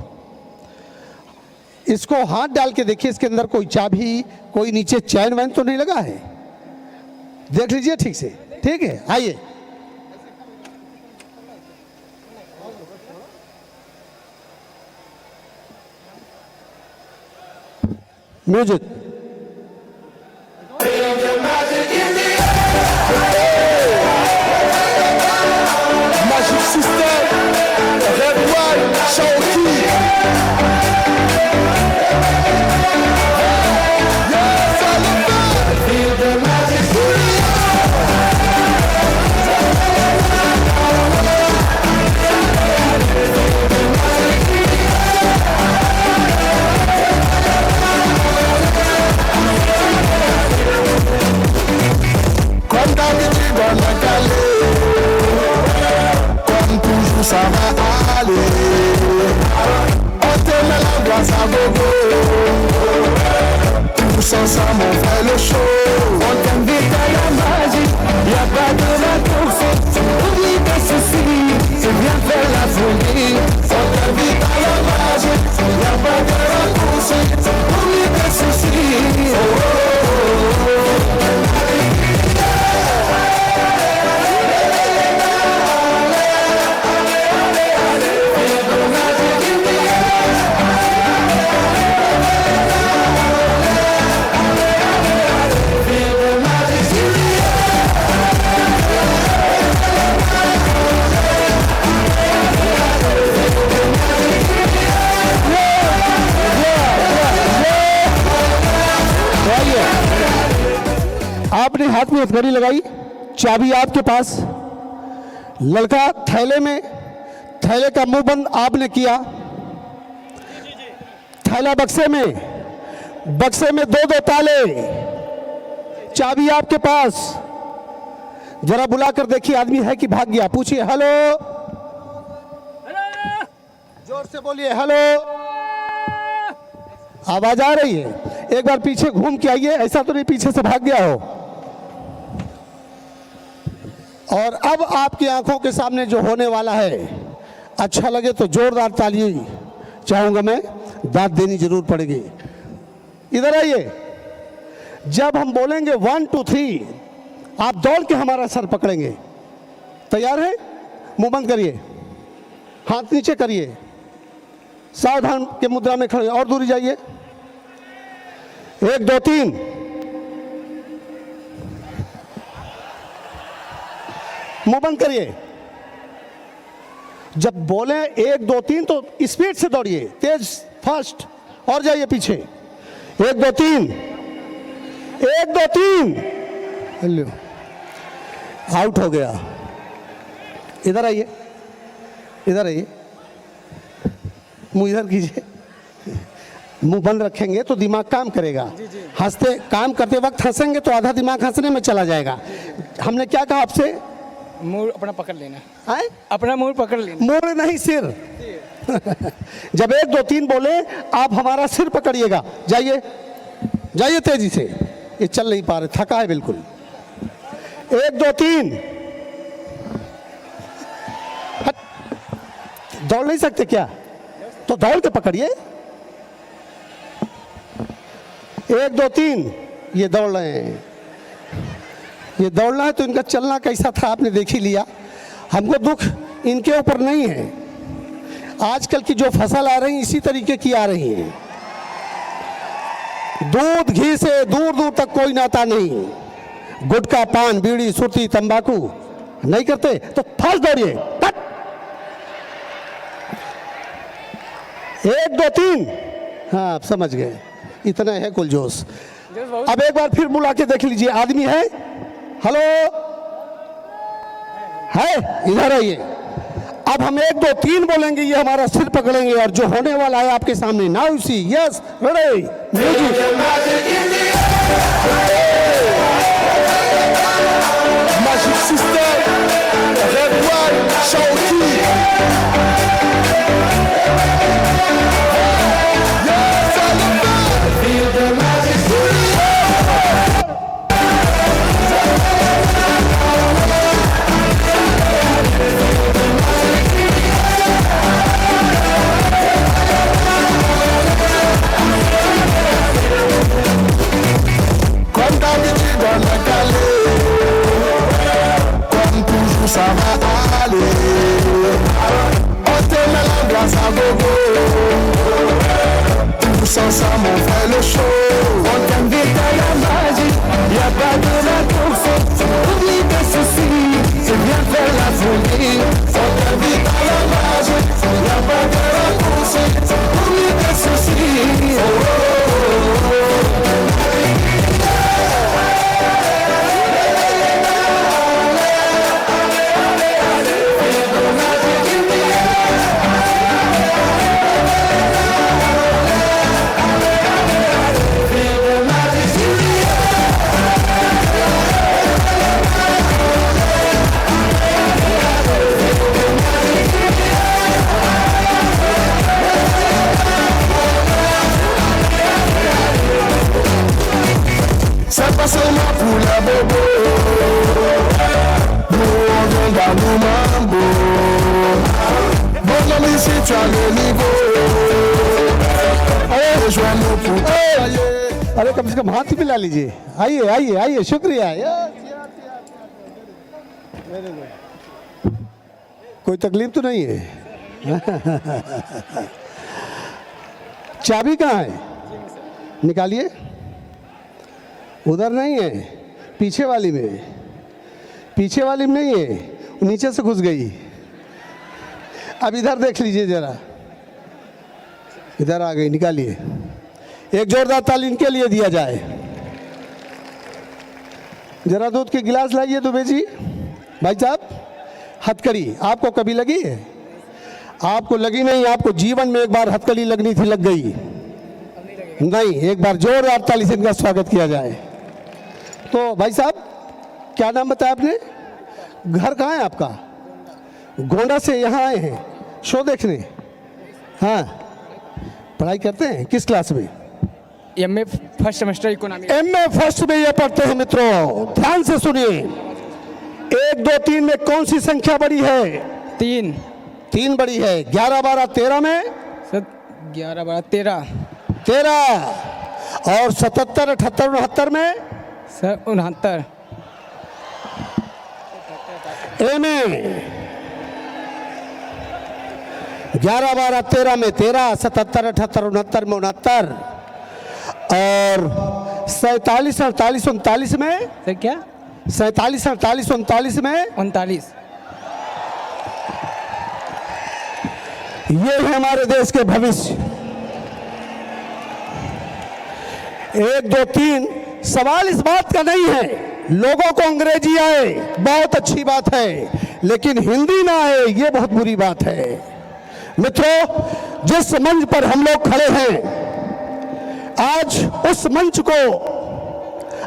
इसको हाथ डाल के देखिए, इसके अंदर कोई चाबी, कोई नीचे चैन वैन तो नहीं लगा है, देख लीजिए ठीक से। ठीक है, आइए। Music. Magic System, Red One, Shawty. Yes, I love that. Feel the magic. Quando mi ci donna calé. Ça va aller. On te met la glace à gogo. Tous ensemble on fait le show. On t'invite à la magie. Y'a pas de vacances. Oublie tes soucis. C'est bien faire la folie. On t'invite à la magie. Y'a pas de vacances. Oublie tes soucis. Oh, oh, oh, oh. आपने हाथ में हथकड़ी लगाई, चाबी आपके पास, लड़का थैले में, थैले का मुंह बंद आपने किया, थैला बक्से में, बक्से में दो दो ताले, चाबी आपके पास। जरा बुला कर देखिए आदमी है कि भाग गया, पूछिए हेलो, जोर से बोलिए हेलो। आवाज आ रही है? एक बार पीछे घूम के आइए, ऐसा तो नहीं पीछे से भाग गया हो। और अब आपकी आंखों के सामने जो होने वाला है, अच्छा लगे तो जोरदार ताली चाहूंगा मैं, दाद देनी जरूर पड़ेगी। इधर आइए। जब हम बोलेंगे 1 2 3, आप दौड़ के हमारा सर पकड़ेंगे। तैयार है? मुंह बंद करिए, हाथ नीचे करिए, सावधान के मुद्रा में खड़े, और दूरी जाइए। 1 2 3। मुंह बंद करिए। जब बोले 1 2 3 तो स्पीड से दौड़िए, तेज, फास्ट, और जाइए पीछे। 1 2 3, 1 2 3। हेलो, आउट हो गया। इधर आइए, इधर आइए, मुंह इधर कीजिए। मुंह बंद रखेंगे तो दिमाग काम करेगा। हंसते, काम करते वक्त हंसेंगे तो आधा दिमाग हंसने में चला जाएगा। हमने क्या कहा आपसे? मुंह अपना पकड़ लेना, आए? अपना मुंह पकड़ लेना। मुंह नहीं, सिर। जब 1 2 3 बोले, आप हमारा सिर पकड़िएगा। जाइए, जाइए तेजी से। ये चल नहीं पा रहे, थका है बिल्कुल। 1 2 3। दौड़ नहीं सकते क्या? तो दौड़ के पकड़िए। 1 2 3। ये दौड़ रहे हैं, ये दौड़ना है तो इनका चलना कैसा था आपने देख ही लिया। हमको दुख इनके ऊपर नहीं है। आजकल की जो फसल आ रही है इसी तरीके की आ रही है। दूध घी से दूर दूर तक कोई नाता नहीं। गुटखा, पान, बीड़ी, सुर्ती, तंबाकू नहीं करते तो फास्ट दौड़िए। 1 2 3। हाँ, आप समझ गए, इतना है कुल जोश। अब एक बार फिर बुला के देख लीजिए। आदमी है? हेलो, है? इधर आइए। अब हम 1 2 3 बोलेंगे, ये हमारा सिर पकड़ेंगे और जो होने वाला है आपके सामने। Now see, yes, ready, music. Magic System, Red One, Shawty. Yes, I love that. Feel the magic Comme d'habitude on a calé, comme toujours ça va aller. On te met la glace à gogo, tous ensemble on fait le show. On t'invite à la magie, y'a pas de raccourci. Oublie tes soucis, c'est bien faire la folie. On t'invite à la magie, y'a pas de raccourci. Oublie tes soucis. Oh, oh, oh, oh. C'est pas seulement pour la bobo, nous on vient dans nos mambo. Bon ami, si tu as le niveau, rejoins-nous pour travailler. अरे कम से कम हाथ ही मिला लीजिए। आइए, आइए, आइए, शुक्रिया। कोई तकलीफ तो नहीं है? चाबी कहाँ है? निकालिए। उधर नहीं है, पीछे वाली में। पीछे वाली में नहीं है, नीचे से घुस गई। अब इधर देख लीजिए जरा, इधर आ गई, निकालिए। एक जोरदार ताली इनके लिए दिया जाए। जरा दूध के गिलास लाइए दुबे जी। भाई साहब, हथकड़ी आपको कभी लगी है? आपको लगी नहीं, आपको जीवन में एक बार हथकड़ी लगनी थी, लग गई नहीं। एक बार जोरदार ताली से इनका स्वागत किया जाए। तो भाई साहब, क्या नाम बताया आपने? घर कहाँ है आपका? गोंडा से यहाँ आए हैं शो देखने? हाँ, पढ़ाई करते हैं? किस क्लास में? MA first semester economics. MA first में ये पढ़ते हैं मित्रों, ध्यान से सुनिए। 1 2 3 में कौन सी संख्या बड़ी है? 3 3 बड़ी है। 11 12 13 में सर 11 12 13 13 और 77 78 69 में सर 69 ए में 11 12 13 में 13 77 78 69 में 69 और 47 48 39 में सर क्या 47 48 39 में 39। ये है हमारे देश के भविष्य। 1 2 3 सवाल इस बात का नहीं है लोगों को अंग्रेजी आए बहुत अच्छी बात है, लेकिन हिंदी ना आए ये बहुत बुरी बात है। मित्रों, जिस मंच पर हम लोग खड़े हैं आज उस मंच को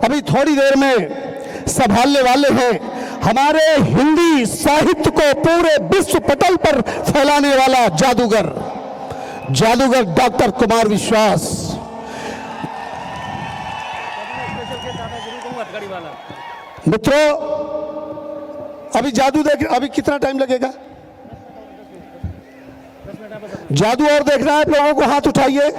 अभी थोड़ी देर में संभालने वाले हैं हमारे हिंदी साहित्य को पूरे विश्व पटल पर फैलाने वाला जादूगर डॉक्टर कुमार विश्वास। मित्रों, अभी जादू देख, अभी कितना टाइम लगेगा? जादू और देखना है आप लोगों को? हाथ उठाइए।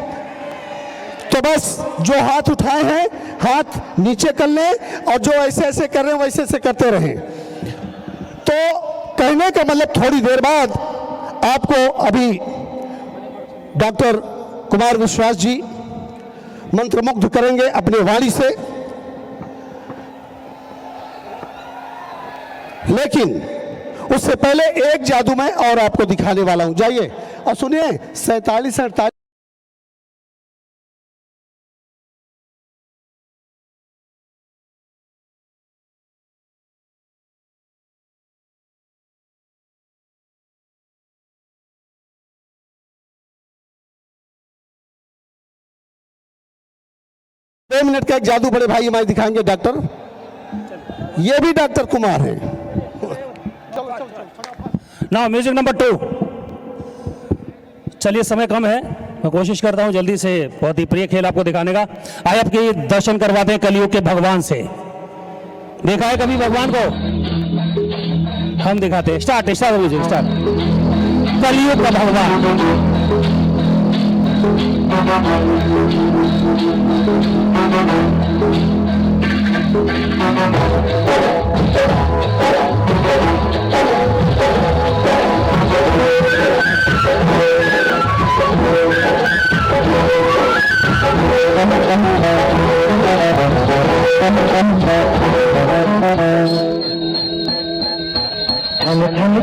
तो बस जो हाथ उठाए हैं हाथ नीचे कर लें और जो ऐसे ऐसे कर रहे हैं वैसे ऐसे करते रहें। तो कहने का मतलब थोड़ी देर बाद आपको अभी डॉक्टर कुमार विश्वास जी मंत्रमुग्ध करेंगे अपनी वाणी से, लेकिन उससे पहले एक जादू मैं और आपको दिखाने वाला हूं। जाइए और सुनिए। 47 48 2 मिनट का एक जादू बड़े भाई हमारे दिखाएंगे डॉक्टर। ये भी डॉक्टर कुमार है। Now music number 2। चलिए समय कम है, मैं कोशिश करता हूं जल्दी से बहुत ही प्रिय खेल आपको दिखाने का। आइए आपके दर्शन करवाते हैं कलयुग के भगवान से। देखा है कभी भगवान को? हम दिखाते हैं। Start music start. कलयुग का भगवान।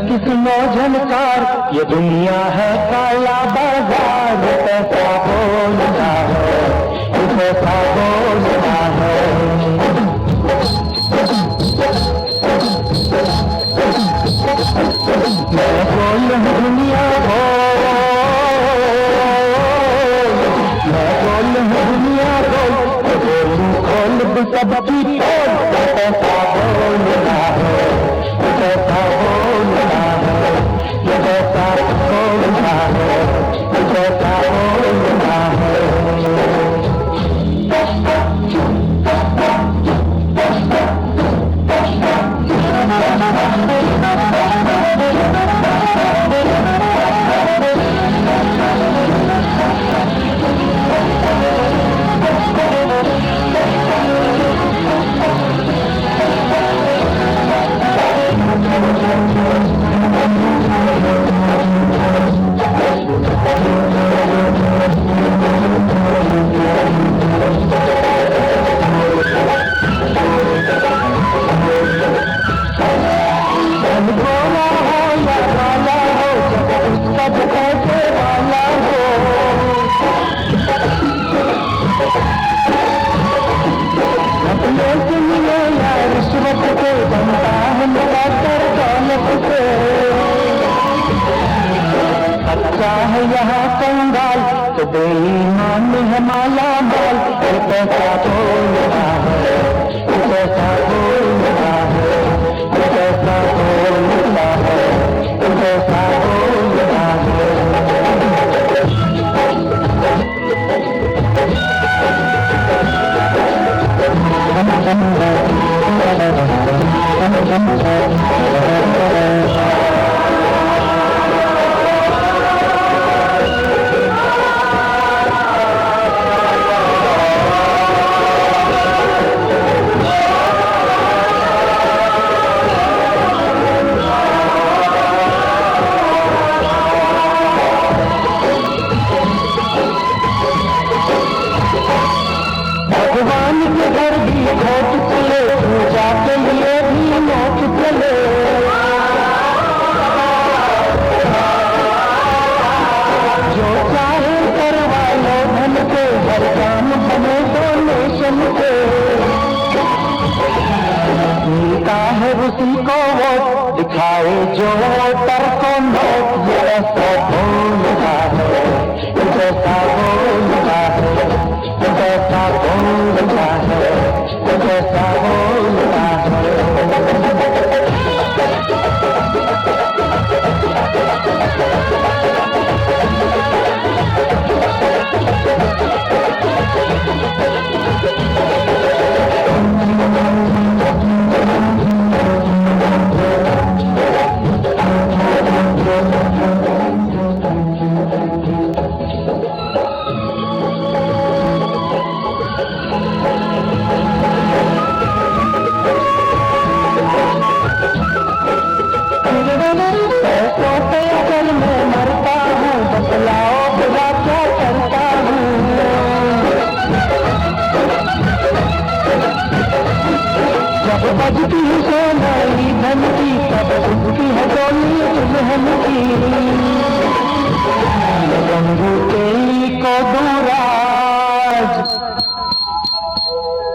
किसनो झनकार, ये दुनिया है काला बाजार। पैसा बोलता है, पैसा बोलता है। मैं बोल दुनिया बोल, मैं बोल दुनिया बोल, बोलूं खोल सबकी खोल। पैसा बोलता है, पैसा बोलता है, पैसा बोलता है, पैसा बोलता है। यहाँ कंगाल तो बेईमान है माला माल। पैसा बोलता है, पैसा बोलता है, पैसा बोलता है, पैसा बोलता है। के घर भी खोट चले, पूजा के लिए भी नोट चले। जो चाहे करवा लो धन के, हर काम बने डोनेशन के। मिलता है उसी को वोट, दिखाए जो वोटर को नोट। ये ऐसा बोलता है, जैसा बोलता है, जैसा बोलता है, जैसा बोलता है। पैसों पे अगर मैं मरता हूँ, बतलाओ बुरा क्या करता हूँ। जब बजती है सोनाली धन की, तब उठती है डोली दुल्हन की। गंगू तेली को दूराज,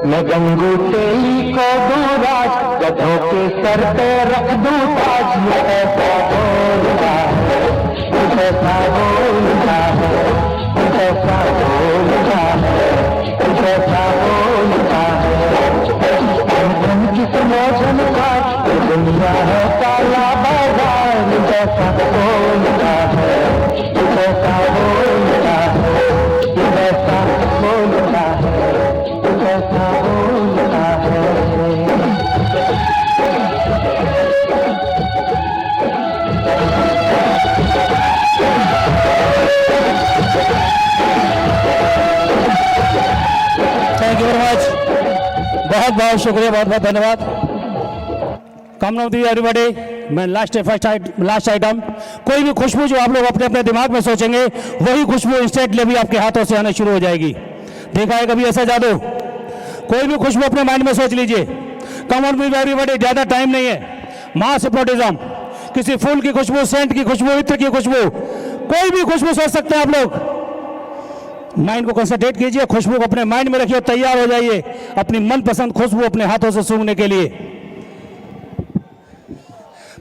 मैं गंगू तेली को दूराज, गधों के सर पे रख दूं ताज। ये ऐसा बोलता है, ऐसा बोलता है, ऐसा बोलता है, ऐसा बोलता है। धन किस मोझन का, ये दुनिया है काला बाजार। जैसा बोलता है, जैसा बोलता है, जैसा बोलता है, जैसा बोलता है। थैंक यू वेरी मच, बहुत बहुत शुक्रिया, बहुत बहुत धन्यवाद। कम ऑफ दी एवरीबॉडी। मैं लास्ट आइटम, कोई भी खुशबू जो आप लोग अपने अपने दिमाग में सोचेंगे, वही खुशबू इंस्टेंटली भी आपके हाथों से आना शुरू हो जाएगी। देखा है कभी ऐसा जादू? कोई भी खुशबू अपने माइंड में सोच लीजिए। कम ऑन विद एवरीबॉडी, ज़्यादा टाइम नहीं है। मास हिप्नोटिज्म, किसी फूल की खुशबू, सेंट की खुशबू, इत्र की खुशबू, कोई भी खुशबू सोच सकते हैं आप लोग। माइंड को कंसंट्रेट कीजिए, खुशबू को अपने माइंड में रखिए, तैयार हो जाइए अपनी मनपसंद खुशबू अपने हाथों से सूंघने के लिए।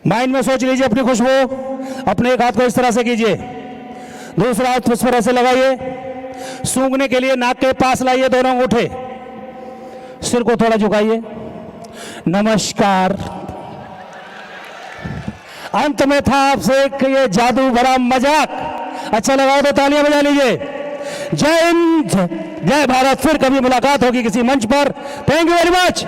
माइंड में सोच लीजिए अपनी खुशबू, अपने एक हाथ को इस तरह से कीजिए, दूसरा हाथ उस पर ऐसे लगाइए, सूंघने के लिए नाक के पास लाइए दोनों अंगूठे, सिर को थोड़ा झुकाइए, नमस्कार। अंत में था आपसे एक ये जादू भरा मजाक, अच्छा लगा तो तालियां बजा लीजिए। जय हिंद, जय भारत। फिर कभी मुलाकात होगी किसी मंच पर। Thank you very much.